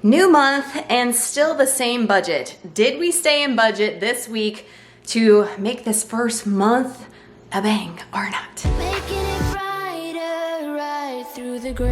New month and still the same budget. Did we stay in budget this week to make this first month a bang or not? Making it brighter right through the gray.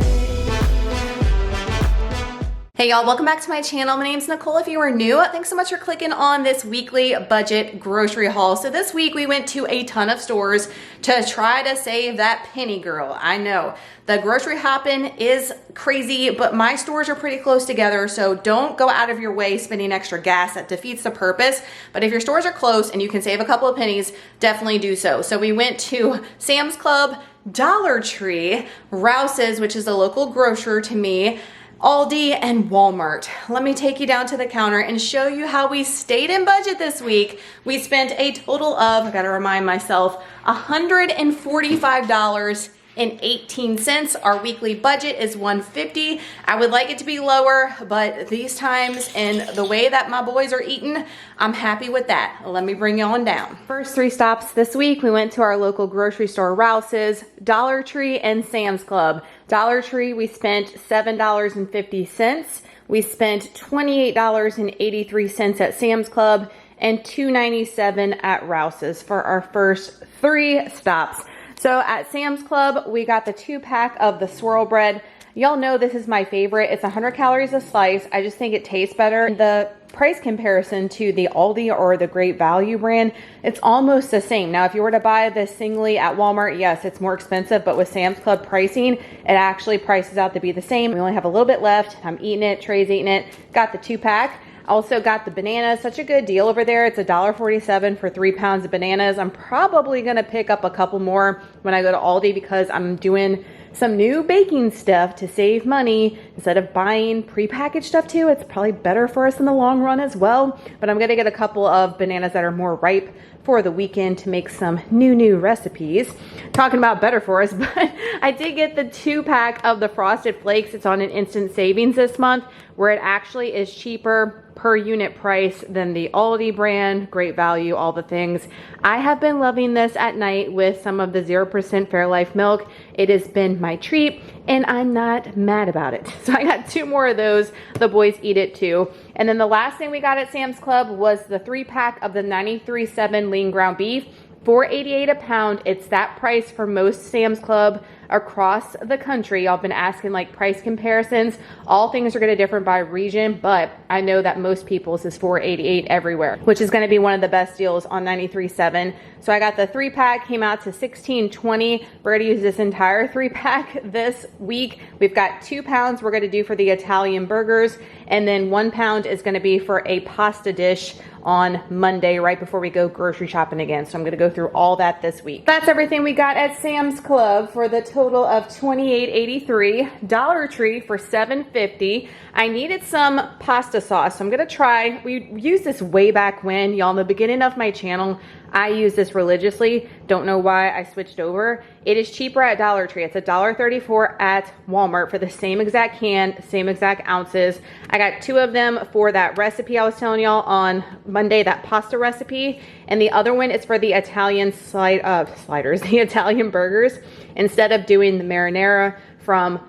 Hey y'all, welcome back to my channel. My name's Nicole. If you are new, thanks so much for clicking on this weekly budget grocery haul. So this week we went to a ton of stores to try to save that penny, girl. I know the grocery hopping is crazy, but my stores are pretty close together, so don't go out of your way spending extra gas. That defeats the purpose. But if your stores are close and you can save a couple of pennies, definitely do so. So we went to Sam's Club, Dollar Tree, Rouse's, which is the local grocer to me, Aldi, and Walmart. Let me take you down to the counter and show you how we stayed in budget this week. We spent a total of, I gotta remind myself, $145.18. Our weekly budget is $150. I would like it to be lower, but these times and the way that my boys are eating, I'm happy with that. Let me bring you on down. First three stops this week, we went to our local grocery store, Rouse's, Dollar Tree, and Sam's Club. Dollar Tree, we spent $7.50. We spent $28.83 at Sam's Club and $2.97 at Rouse's for our first three stops. So at Sam's Club, we got the 2-pack of the swirl bread. Y'all know this is my favorite. It's 100 calories a slice. I just think it tastes better. The price comparison to the Aldi or the Great Value brand, it's almost the same. Now, if you were to buy this singly at Walmart, yes, it's more expensive, but with Sam's Club pricing, it actually prices out to be the same. We only have a little bit left. I'm eating it, Trey's eating it. Got the 2-pack. Also got the bananas, such a good deal over there. It's $1.47 for 3 pounds of bananas. I'm probably gonna pick up a couple more when I go to Aldi because I'm doing some new baking stuff to save money. Instead of buying prepackaged stuff too, it's probably better for us in the long run as well. But I'm gonna get a couple of bananas that are more ripe for the weekend to make some new recipes. Talking about better for us, but I did get the 2-pack of the Frosted Flakes. It's on an instant savings this month where it actually is cheaper per unit price than the Aldi brand, Great Value, all the things. I have been loving this at night with some of the 0% Fairlife milk. It has been my treat and I'm not mad about it. So I got 2 more of those. The boys eat it too. And then the last thing we got at Sam's Club was the 3-pack of the 93.7 lean ground beef. $4.88 a pound. It's that price for most Sam's Club across the country. Y'all been asking like price comparisons. All things are going to differ by region, but I know that most people's is $4.88 everywhere, which is going to be one of the best deals on 93.7. So I got the 3-pack, came out to $16.20. We're going to use this entire 3-pack this week. We've got 2 pounds we're going to do for the Italian burgers, and then 1 pound is going to be for a pasta dish on Monday right before we go grocery shopping again. So I'm going to go through all that this week. That's everything we got at Sam's Club for the total of $28.83. Dollar Tree for $7.50. I needed some pasta sauce, so I'm going to try. We used this way back when, y'all, in the beginning of my channel. I use this religiously. Don't know why I switched over. It is cheaper at Dollar Tree. It's $1.34 at Walmart for the same exact can, same exact ounces. I got 2 of them for that recipe I was telling y'all on Monday, that pasta recipe. And the other one is for the Italian sliders, the Italian burgers. Instead of doing the marinara from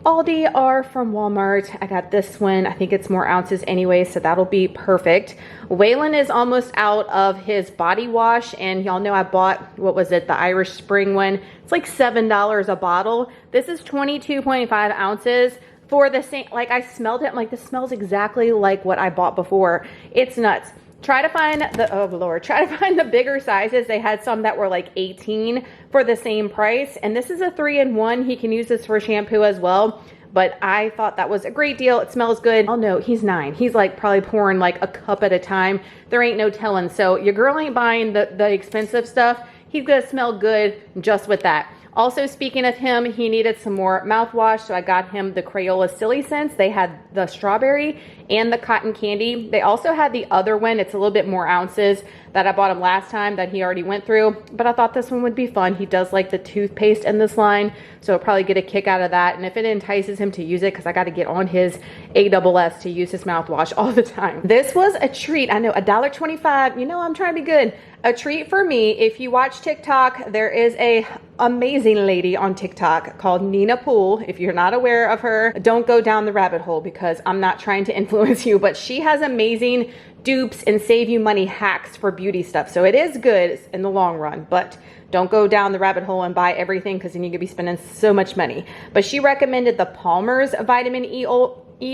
Aldi or from Walmart, I got this one. I think it's more ounces anyway, so that'll be perfect. Waylon is almost out of his body wash, and y'all know I bought, what was it, the Irish Spring one. It's like $7 a bottle. This is 22.5 ounces for the same, like I smelled it, I'm like, this smells exactly like what I bought before. It's nuts. Try to find the, oh Lord, try to find the bigger sizes. They had some that were like 18 for the same price. And this is a 3-in-1. He can use this for shampoo as well. But I thought that was a great deal. It smells good. Oh no, he's 9. He's like probably pouring like a cup at a time. There ain't no telling. So your girl ain't buying the expensive stuff. He's gonna smell good just with that. Also, speaking of him, he needed some more mouthwash, so I got him the Crayola Silly Scents. They had the strawberry and the cotton candy. They also had the other one. It's a little bit more ounces that I bought him last time that he already went through, but I thought this one would be fun. He does like the toothpaste in this line, so I'll probably get a kick out of that. And if it entices him to use it, because I got to get on his ASS to use his mouthwash all the time. This was a treat. I know, $1.25. You know, I'm trying to be good. A treat for me, if you watch TikTok, there is a amazing lady on TikTok called Nina Poole. If you're not aware of her, don't go down the rabbit hole because I'm not trying to influence you, but she has amazing dupes and save you money hacks for beauty stuff. So it is good in the long run, but don't go down the rabbit hole and buy everything because then you could be spending so much money. But she recommended the Palmer's vitamin E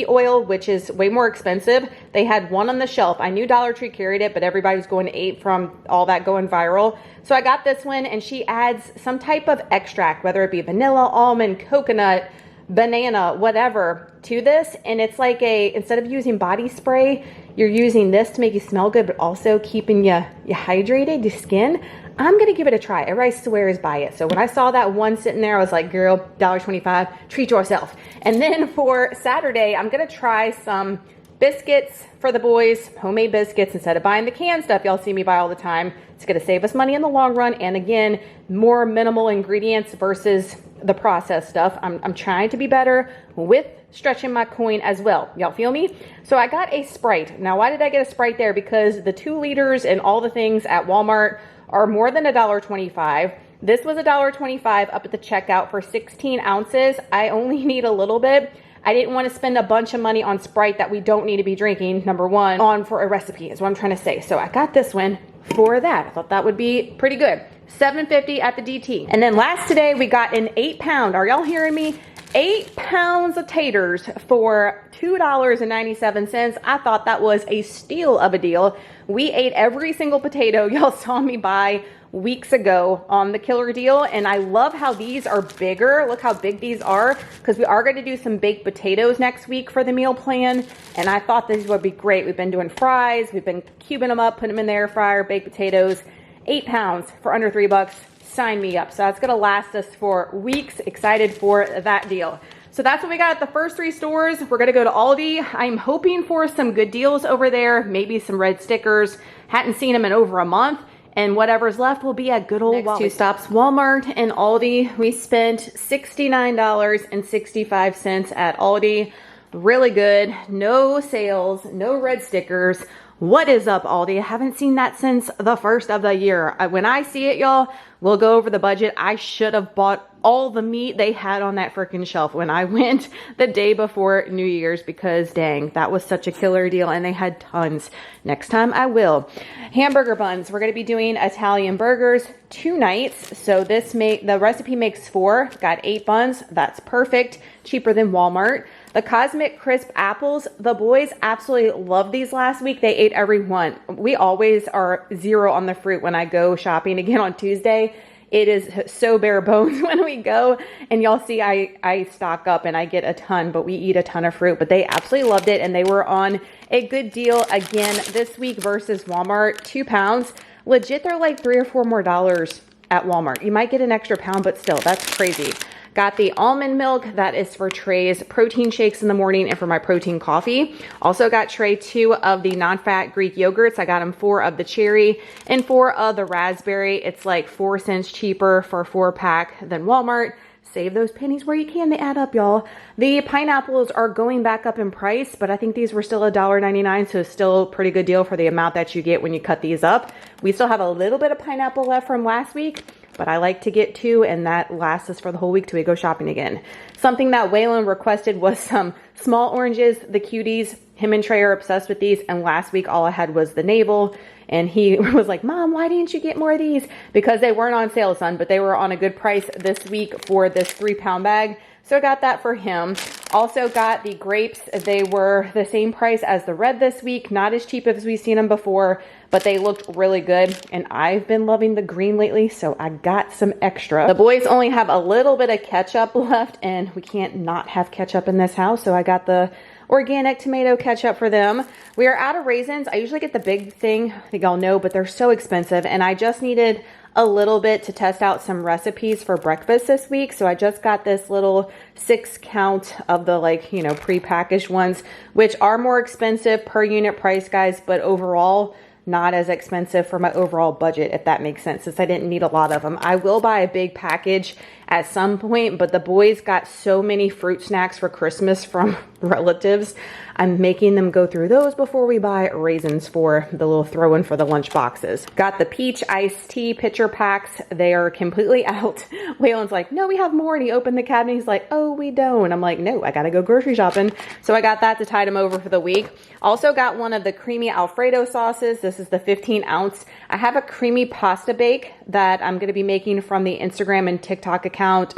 oil, which is way more expensive. They had one on the shelf. I knew Dollar Tree carried it, but everybody was going to ape from all that going viral. So I got this one, and she adds some type of extract, whether it be vanilla, almond, coconut, banana, whatever, to this. And it's like instead of using body spray, you're using this to make you smell good, but also keeping you hydrated, your skin. I'm gonna give it a try. Everybody swears by it. So when I saw that one sitting there, I was like, girl, $1.25, treat yourself. And then for Saturday, I'm gonna try some biscuits for the boys, homemade biscuits, instead of buying the canned stuff y'all see me buy all the time. It's gonna save us money in the long run. And again, more minimal ingredients versus the processed stuff. I'm trying to be better with stretching my coin as well. Y'all feel me? So I got a Sprite. Now, why did I get a Sprite there? Because the 2 liters and all the things at Walmart are more than $1.25. This was $1.25 up at the checkout for 16 ounces. I only need a little bit. I didn't want to spend a bunch of money on Sprite that we don't need to be drinking, number one, on for a recipe is what I'm trying to say. So I got this one for that. I thought that would be pretty good. $7.50 at the DT. And then last today, we got an 8-pound. Are y'all hearing me? 8 pounds of taters for $2.97. I thought that was a steal of a deal. We ate every single potato y'all saw me buy weeks ago on the killer deal, and I love how these are bigger. Look how big these are, because we are going to do some baked potatoes next week for the meal plan, and I thought these would be great. We've been doing fries, we've been cubing them up, putting them in the air fryer, baked potatoes. 8 pounds for under $3. Sign me up. So that's gonna last us for weeks. Excited for that deal. So that's what we got at the first 3 stores. We're gonna go to Aldi. I'm hoping for some good deals over there, maybe some red stickers. Hadn't seen them in over a month, and whatever's left will be at good old Walmart. 2 stops, Walmart and Aldi. We spent $69.65 at Aldi. Really good. No sales, no red stickers. What is up, Aldi? I haven't seen that since the first of the year. When I see it, y'all, we'll go over the budget. I should have bought all the meat they had on that freaking shelf when I went the day before New Year's, because dang, that was such a killer deal, and they had tons. Next time I will. Hamburger buns. We're going to be doing Italian burgers 2 nights. So the recipe makes 4. Got 8 buns. That's perfect. Cheaper than Walmart. The Cosmic Crisp apples, the boys absolutely loved these last week. They ate every one. We always are 0 on the fruit when I go shopping again on Tuesday. It is so bare bones when we go, and y'all see I stock up and I get a ton, but we eat a ton of fruit. But they absolutely loved it, and they were on a good deal again this week versus Walmart. 2 pounds. Legit, they're like $3 or $4 more at Walmart. You might get an extra pound, but still, that's crazy. Got the almond milk, that is for Trey's protein shakes in the morning and for my protein coffee. Also got Trey 2 of the non-fat Greek yogurts. I got him 4 of the cherry and 4 of the raspberry. It's like 4 cents cheaper for a 4-pack than Walmart. Save those pennies where you can, they add up, y'all. The pineapples are going back up in price, but I think these were still $1.99, so still a pretty good deal for the amount that you get when you cut these up. We still have a little bit of pineapple left from last week, but I like to get 2, and that lasts us for the whole week till we go shopping again. Something that Waylon requested was some small oranges, the cuties. Him and Trey are obsessed with these, and last week all I had was the navel, and he was like, Mom, why didn't you get more of these? Because they weren't on sale, son, but they were on a good price this week for this 3-pound bag. So I got that for him. Also got the grapes. They were the same price as the red this week. Not as cheap as we've seen them before, but they looked really good. And I've been loving the green lately, so I got some extra. The boys only have a little bit of ketchup left, and we can't not have ketchup in this house. So I got the organic tomato ketchup for them. We are out of raisins. I usually get the big thing, I think y'all know, but they're so expensive, and I just needed a little bit to test out some recipes for breakfast this week. So I just got this little 6-count of the pre-packaged ones, which are more expensive per unit price, guys, but overall not as expensive for my overall budget, if that makes sense, since I didn't need a lot of them. I will buy a big package at some point, but the boys got so many fruit snacks for Christmas from relatives. I'm making them go through those before we buy raisins for the little throw-in for the lunch boxes. Got the peach iced tea pitcher packs. They are completely out. Waylon's like, no, we have more. And he opened the cabinet. He's like, oh, we don't. I'm like, no, I gotta go grocery shopping. So I got that to tide him over for the week. Also got one of the creamy Alfredo sauces. This is the 15 ounce. I have a creamy pasta bake that I'm gonna be making from the Instagram and TikTok account,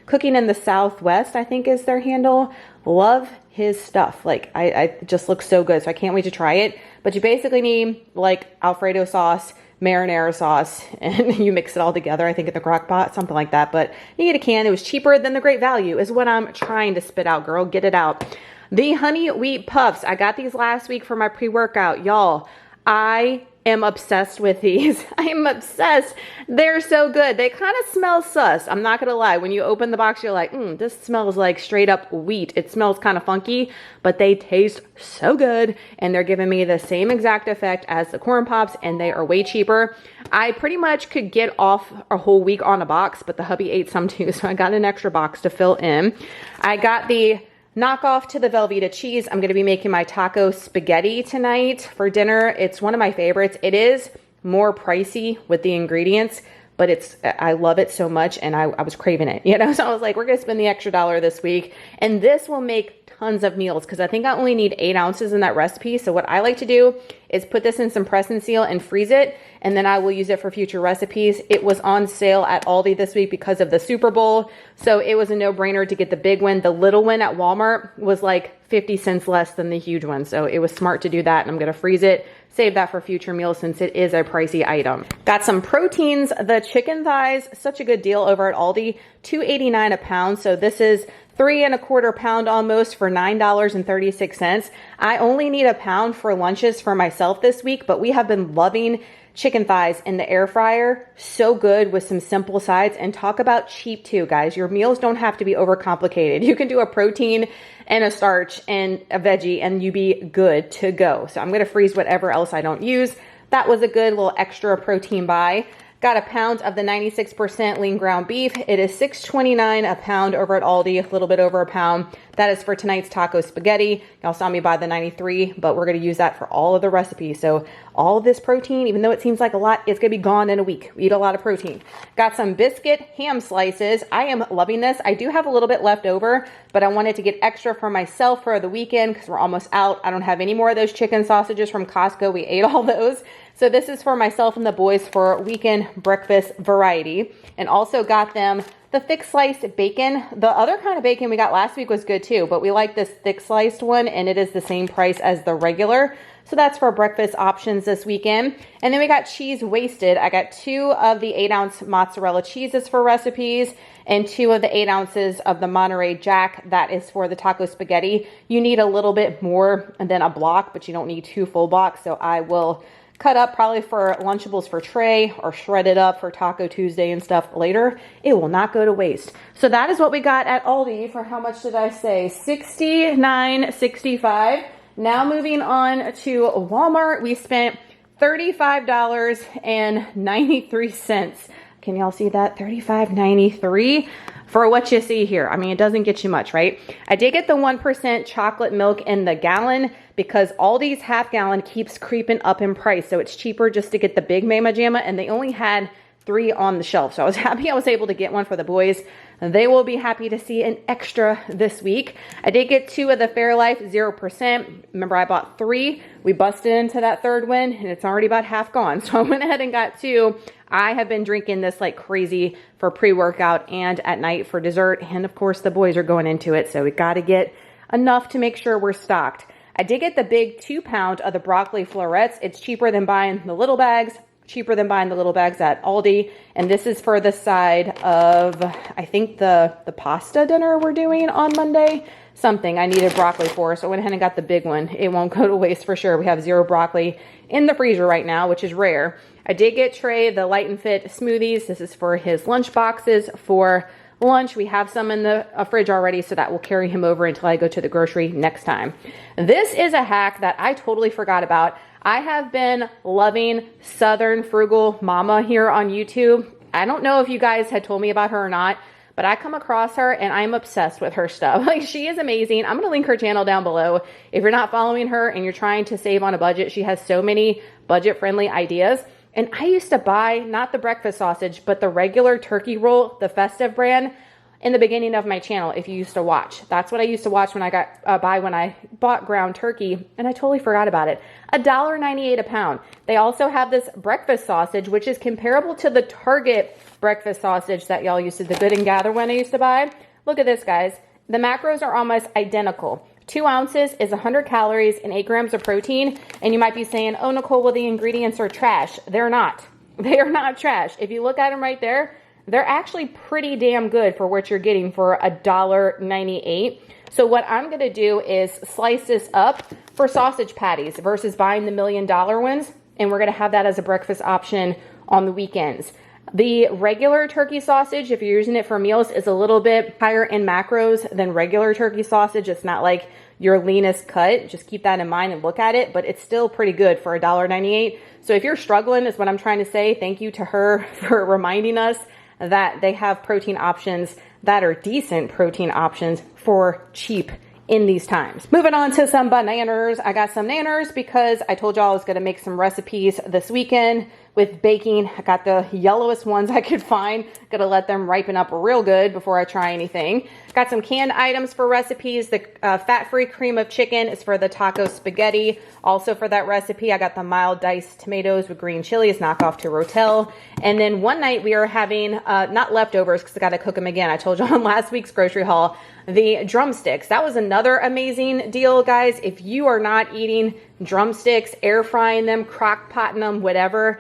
Cooking in the Southwest, I think is their handle. Love his stuff. Like, I just looks so good. So I can't wait to try it. But you basically need like Alfredo sauce, marinara sauce, and you mix it all together, I think in the crock pot, something like that. But you get a can. It was cheaper than the Great Value is what I'm trying to spit out, girl. Get it out. The honey wheat puffs. I got these last week for my pre-workout. Y'all, I am obsessed with these. I am obsessed. They're so good. They kind of smell sus. I'm not gonna lie. When you open the box, you're like, this smells like straight up wheat. It smells kind of funky, but they taste so good. And they're giving me the same exact effect as the corn pops, and they are way cheaper. I pretty much could get off a whole week on a box, but the hubby ate some too, so I got an extra box to fill in. I got the knockoff to the Velveeta cheese. I'm going to be making my taco spaghetti tonight for dinner. It's one of my favorites. It is more pricey with the ingredients, but I love it so much, and I was craving it, you know? So I was like, we're going to spend the extra $1 this week, and this will make tons of meals because I think I only need 8 ounces in that recipe. So what I like to do is put this in some press and seal and freeze it, and then I will use it for future recipes. It was on sale at Aldi this week because of the Super Bowl, so it was a no-brainer to get the big one. The little one at Walmart was like 50 cents less than the huge one, so it was smart to do that, and I'm going to freeze it, save that for future meals since it is a pricey item. Got some proteins. The chicken thighs, such a good deal over at Aldi, $2.89 a pound. So this is 3 1/4 pound almost for $9.36. I only need a pound for lunches for myself this week, but we have been loving chicken thighs in the air fryer. So good with some simple sides, and talk about cheap too, guys. Your meals don't have to be overcomplicated. You can do a protein and a starch and a veggie and you be good to go. So I'm going to freeze whatever else I don't use. That was a good little extra protein buy. Got a pound of the 96% lean ground beef. It is $6.29 a pound over at Aldi, a little bit over a pound. That is for tonight's taco spaghetti. Y'all saw me buy the 93, but we're going to use that for all of the recipes. So all of this protein, even though it seems like a lot, it's going to be gone in a week. We eat a lot of protein. Got some biscuit ham slices. I am loving this. I do have a little bit left over, but I wanted to get extra for myself for the weekend because we're almost out. I don't have any more of those chicken sausages from Costco. We ate all those. So this is for myself and the boys for weekend breakfast variety. And also got them the thick sliced bacon. The other kind of bacon we got last week was good too, but we like this thick sliced one, and it is the same price as the regular. So that's for breakfast options this weekend. And then we got cheese wasted. I got 2 of the 8 ounce mozzarella cheeses for recipes and 2 of the 8 ounces of the Monterey Jack. That is for the taco spaghetti. You need a little bit more than a block, but you don't need 2 full blocks. So I will cut up probably for Lunchables for Trey or shred it up for Taco Tuesday and stuff later. It will not go to waste. So that is what we got at Aldi for, how much did I say? $69.65. Now moving on to Walmart, we spent $35.93. Can y'all see that? $35.93 for what you see here. I mean, it doesn't get you much, right? I did get the 1% chocolate milk in the gallon because Aldi's half gallon keeps creeping up in price. So it's cheaper just to get the big Mama Jamma, and they only had 3 on the shelf. So I was happy I was able to get one for the boys. They will be happy to see an extra this week. I did get 2 of the Fairlife 0%. Remember, I bought 3. We busted into that third one, and it's already about half gone. So I went ahead and got 2. I have been drinking this like crazy for pre-workout and at night for dessert. And of course, the boys are going into it. So we got to get enough to make sure we're stocked. I did get the big 2 pound of the broccoli florets. It's cheaper than buying the little bags. Cheaper than buying the little bags at Aldi. And this is for the side of, I think the pasta dinner we're doing on Monday. Something I needed broccoli for, so I went ahead and got the big one. It won't go to waste for sure. We have 0 broccoli in the freezer right now, which is rare. I did get Trey the Light and Fit smoothies. This is for his lunch boxes for lunch. We have some in the fridge already, so that will carry him over until I go to the grocery next time. This is a hack that I totally forgot about. I have been loving Southern Frugal Momma here on YouTube. I don't know if you guys had told me about her or not, but I come across her and I'm obsessed with her stuff. Like, she is amazing. I'm going to link her channel down below. If you're not following her and you're trying to save on a budget, she has so many budget-friendly ideas. And I used to buy not the breakfast sausage, but the regular turkey roll, the Festive brand, in the beginning of my channel. If you used to watch, that's what I used to watch when I got when I bought ground turkey, and I totally forgot about it. $1.98 a pound. They also have this breakfast sausage, which is comparable to the Target breakfast sausage that y'all used to, the Good and Gather one I used to buy. Look at this, guys. The macros are almost identical. 2 ounces is 100 calories and 8 grams of protein. And you might be saying, oh, Nicole, well, the ingredients are trash. They're not. They are not trash. If you look at them right there, they're actually pretty damn good for what you're getting for $1.98. So what I'm going to do is slice this up for sausage patties versus buying the $1 million ones. And we're going to have that as a breakfast option on the weekends. The regular turkey sausage, if you're using it for meals, is a little bit higher in macros than regular turkey sausage. It's not like your leanest cut. Just keep that in mind and look at it, but it's still pretty good for $1.98. So if you're struggling, is what I'm trying to say. Thank you to her for reminding us that they have protein options that are decent protein options for cheap in these times. Moving on to some bananas. I got some nanners because I told y'all I was going to make some recipes this weekend with baking. I got the yellowest ones I could find. Gonna let them ripen up real good before I try anything. Got some canned items for recipes. The fat-free cream of chicken is for the taco spaghetti. Also for that recipe, I got the mild diced tomatoes with green chilies, knockoff to Rotel. And then one night we are having, not leftovers because I gotta cook them again. I told you on last week's grocery haul, the drumsticks. That was another amazing deal, guys. If you are not eating drumsticks, air frying them, crock potting them, whatever,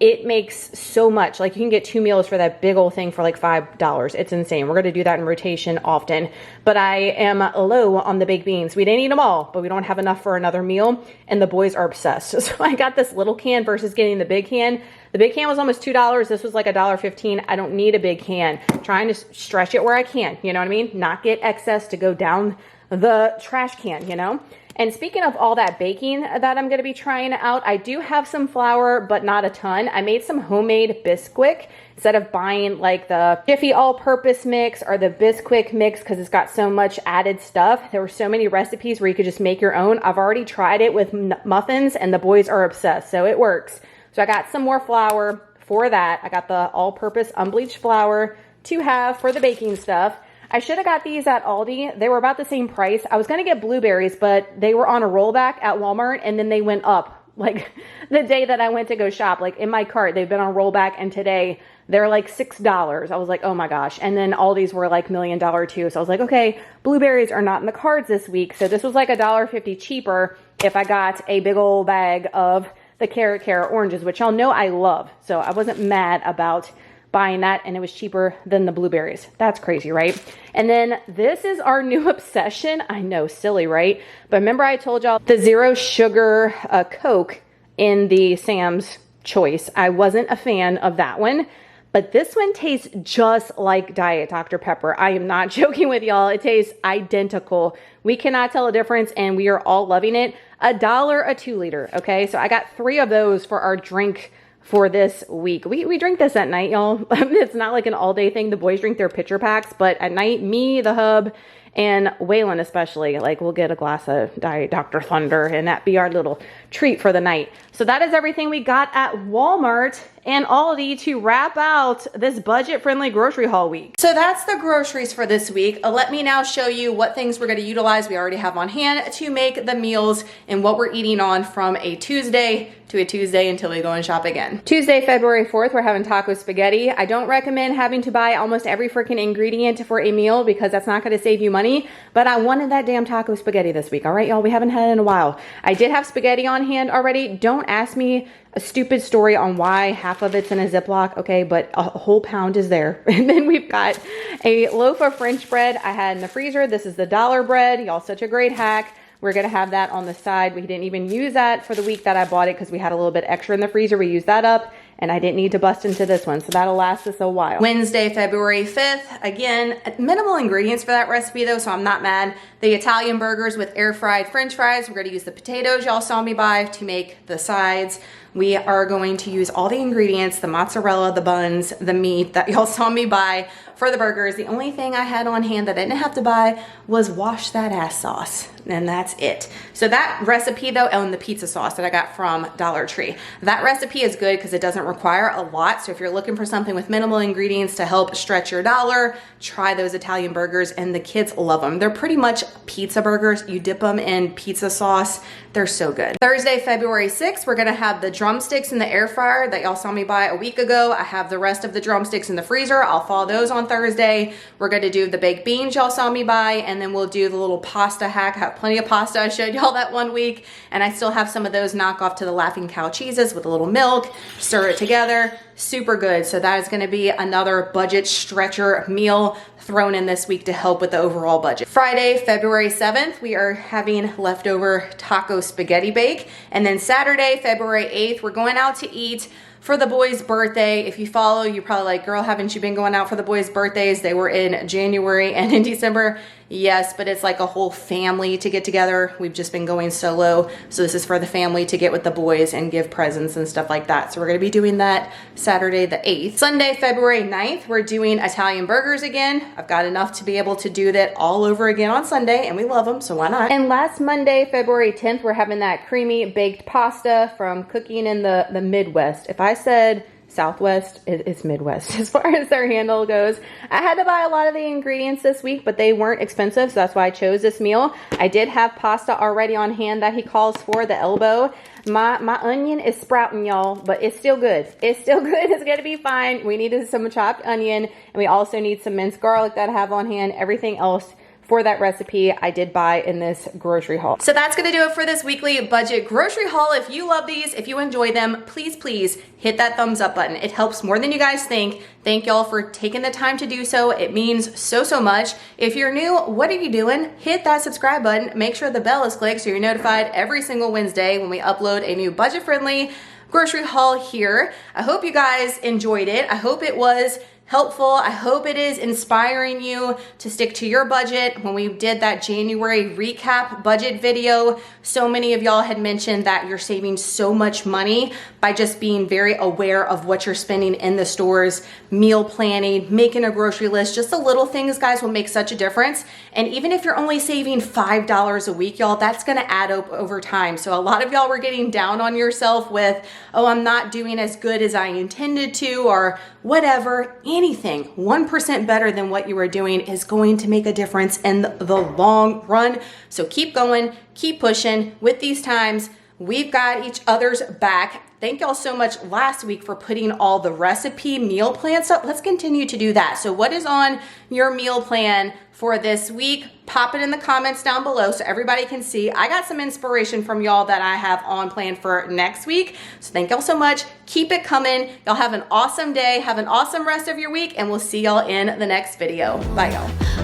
it makes so much. Like, you can get 2 meals for that big old thing for like $5. It's insane. We're going to do that in rotation often. But I am low on the baked beans. We didn't eat them all, but we don't have enough for another meal. And the boys are obsessed. So I got this little can versus getting the big can. The big can was almost $2. This was like $1.15. I don't need a big can. I'm trying to stretch it where I can. You know what I mean? Not get excess to go down the trash can, you know? And speaking of all that baking that I'm going to be trying out, I do have some flour, but not a ton. I made some homemade Bisquick instead of buying like the Jiffy all-purpose mix or the Bisquick mix because it's got so much added stuff. There were so many recipes where you could just make your own. I've already tried it with muffins and the boys are obsessed, so it works. So I got some more flour for that. I got the all-purpose unbleached flour to have for the baking stuff. I should have got these at Aldi. They were about the same price. I was going to get blueberries, but they were on a rollback at Walmart, and then they went up. Like, the day that I went to go shop, like, in my cart, they've been on rollback, and today they're like $6. I was like, oh my gosh. And then Aldi's were like $1 million too. So I was like, okay, blueberries are not in the cards this week. So this was like $1.50 cheaper if I got a big old bag of the Carrot Care oranges, which y'all know I love. So I wasn't mad about buying that, and it was cheaper than the blueberries. That's crazy, right? And then this is our new obsession. I know, silly, right? But remember I told y'all the zero sugar Coke in the Sam's Choice. I wasn't a fan of that one, but this one tastes just like Diet Dr. Pepper. I am not joking with y'all. It tastes identical. We cannot tell a difference, and we are all loving it. $1 a 2 liter, okay? So I got 3 of those for our drink for this week. We drink this at night, y'all. It's not like an all-day thing. The boys drink their pitcher packs, but at night, me, the hub, and Waylon especially, like, we'll get a glass of Diet Dr. Thunder, and that be our little treat for the night. So that is everything we got at Walmart and Aldi to wrap out this budget-friendly grocery haul week. So that's the groceries for this week. Let me now show you what things we're going to utilize we already have on hand to make the meals and what we're eating on from a Tuesday to a Tuesday until we go and shop again. Tuesday, February 4th, we're having taco spaghetti. I don't recommend having to buy almost every freaking ingredient for a meal because that's not going to save you money, but I wanted that damn taco spaghetti this week. All right, y'all, we haven't had it in a while. I did have spaghetti on hand already. Don't ask me a stupid story on why half of it's in a Ziploc, okay, but a whole pound is there. And then we've got a loaf of French bread I had in the freezer. This is the dollar bread. Y'all, such a great hack. We're going to have that on the side. We didn't even use that for the week that I bought it because we had a little bit extra in the freezer. We used that up. and I didn't need to bust into this one, so that'll last us a while. Wednesday, February 5th, again, minimal ingredients for that recipe though, so I'm not mad. The Italian burgers with air fried French fries. We're gonna use the potatoes y'all saw me buy to make the sides. We are going to use all the ingredients, the mozzarella, the buns, the meat that y'all saw me buy for the burgers. The only thing I had on hand that I didn't have to buy was wash that ass sauce, and that's it. So that recipe though, and the pizza sauce that I got from Dollar Tree, that recipe is good because it doesn't require a lot. So if you're looking for something with minimal ingredients to help stretch your dollar, try those Italian burgers, and the kids love them. They're pretty much pizza burgers. You dip them in pizza sauce. They're so good. Thursday, February 6th, we're gonna have the drumsticks in the air fryer that y'all saw me buy a week ago. I have the rest of the drumsticks in the freezer. I'll thaw those on Thursday. We're gonna do the baked beans y'all saw me buy, and then we'll do the little pasta hack. I have plenty of pasta. I showed y'all that one week, and I still have some of those knockoff to the Laughing Cow cheeses with a little milk. Stir it together. Super good. So that is going to be another budget stretcher meal thrown in this week to help with the overall budget. Friday, February 7th, we are having leftover taco spaghetti bake. And then Saturday, February 8th, we're going out to eat for the boys' birthday. If you follow, you're probably like, girl, haven't you been going out for the boys' birthdays? They were in January and in December. Yes, but it's like a whole family to get together. We've just been going solo. So this is for the family to get with the boys and give presents and stuff like that. So we're gonna be doing that Saturday the 8th. Sunday, February 9th, we're doing Italian burgers again. I've got enough to be able to do that all over again on Sunday, and we love them, so why not? And last Monday, February 10th, we're having that creamy baked pasta from Cooking in the Midwest. If I said Southwest, it's Midwest as far as their handle goes. I had to buy a lot of the ingredients this week, but they weren't expensive, so that's why I chose this meal. I did have pasta already on hand that he calls for, the elbow. My onion is sprouting, y'all, but it's still good. It's still good. It's gonna be fine. We needed some chopped onion, and we also need some minced garlic that I have on hand. Everything else for that recipe I did buy in this grocery haul. So that's gonna do it for this weekly budget grocery haul. If you love these, if you enjoy them, please hit that thumbs up button. It helps more than you guys think. Thank y'all for taking the time to do so. It means so much. If you're new, what are you doing? Hit that subscribe button. Make sure the bell is clicked so you're notified every single Wednesday when we upload a new budget-friendly grocery haul here. I hope you guys enjoyed it. I hope it was helpful. I hope it is inspiring you to stick to your budget. When we did that January recap budget video, so many of y'all had mentioned that you're saving so much money by just being very aware of what you're spending in the stores, meal planning, making a grocery list. Just the little things, guys, will make such a difference. And even if you're only saving $5 a week, y'all, that's gonna add up over time. So a lot of y'all were getting down on yourself with, oh, I'm not doing as good as I intended to, or whatever. Anything 1% better than what you were doing is going to make a difference in the long run. So keep going, keep pushing. With these times, we've got each other's back. Thank y'all so much last week for putting all the recipe meal plans up. Let's continue to do that. So what is on your meal plan for this week? Pop it in the comments down below so everybody can see. I got some inspiration from y'all that I have on plan for next week. So thank y'all so much. Keep it coming. Y'all have an awesome day. Have an awesome rest of your week, and we'll see y'all in the next video. Bye, y'all.